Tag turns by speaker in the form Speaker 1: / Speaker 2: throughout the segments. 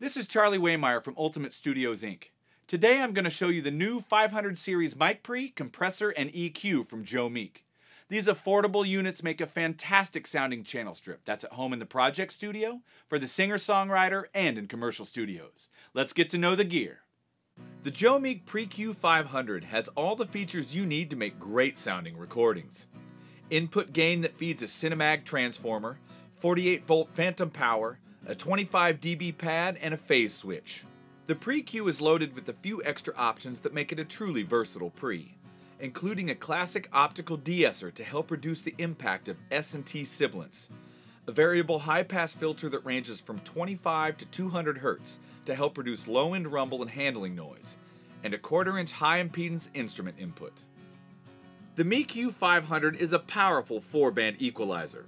Speaker 1: This is Charlie Waymeyer from Ultimate Studios Inc. Today I'm going to show you the new 500 series mic pre, compressor, and EQ from Joemeek. These affordable units make a fantastic sounding channel strip that's at home in the project studio, for the singer-songwriter, and in commercial studios. Let's get to know the gear. The Joemeek preQ 500 has all the features you need to make great sounding recordings. Input gain that feeds a Cinemag transformer, 48-volt phantom power, a 25 dB pad, and a phase switch. The preQ is loaded with a few extra options that make it a truly versatile pre, including a classic optical de-esser to help reduce the impact of S&T sibilance, a variable high-pass filter that ranges from 25 to 200 Hz to help reduce low-end rumble and handling noise, and a 1/4-inch high-impedance instrument input. The preQ 500 is a powerful 4-band equalizer.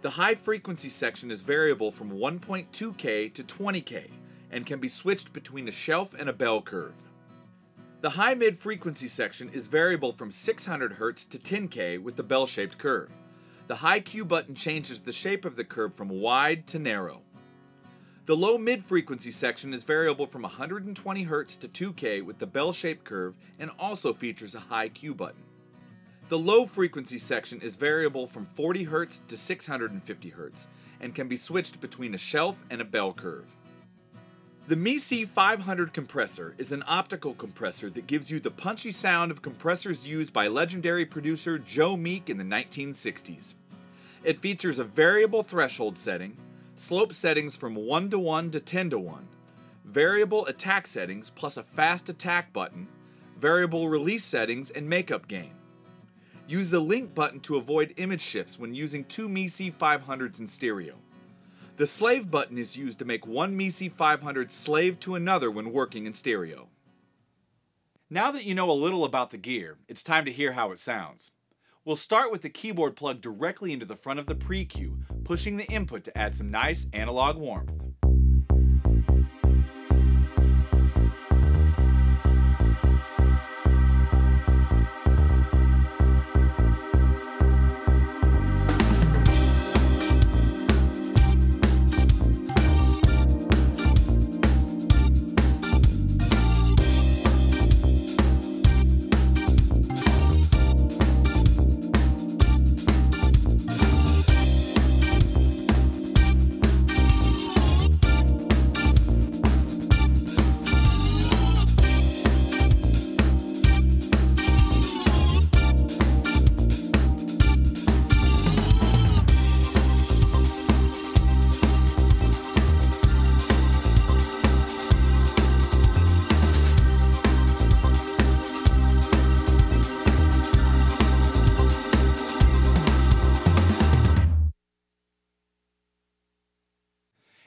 Speaker 1: The high-frequency section is variable from 1.2K to 20K and can be switched between a shelf and a bell curve. The high-mid frequency section is variable from 600 Hz to 10K with the bell-shaped curve. The high Q button changes the shape of the curve from wide to narrow. The low-mid frequency section is variable from 120 Hz to 2K with the bell-shaped curve and also features a high Q button. The low frequency section is variable from 40 Hz to 650 Hz and can be switched between a shelf and a bell curve. The preC 500 compressor is an optical compressor that gives you the punchy sound of compressors used by legendary producer Joemeek in the 1960s. It features a variable threshold setting, slope settings from 1:1 to 10:1, variable attack settings plus a fast attack button, variable release settings, and makeup gain. Use the link button to avoid image shifts when using two preC 500s in stereo. The slave button is used to make one preC 500 slave to another when working in stereo. Now that you know a little about the gear, it's time to hear how it sounds. We'll start with the keyboard plugged directly into the front of the preQ, pushing the input to add some nice analog warmth.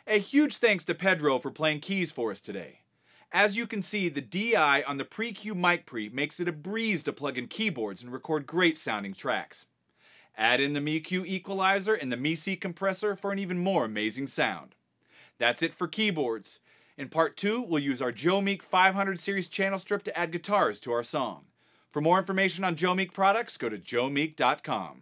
Speaker 1: A huge thanks to Pedro for playing keys for us today. As you can see, the DI on the preQ mic pre makes it a breeze to plug in keyboards and record great sounding tracks. Add in the preQ equalizer and the preC compressor for an even more amazing sound. That's it for keyboards. In part 2, we'll use our Joemeek 500 series channel strip to add guitars to our song. For more information on Joemeek products, go to joemeek.com.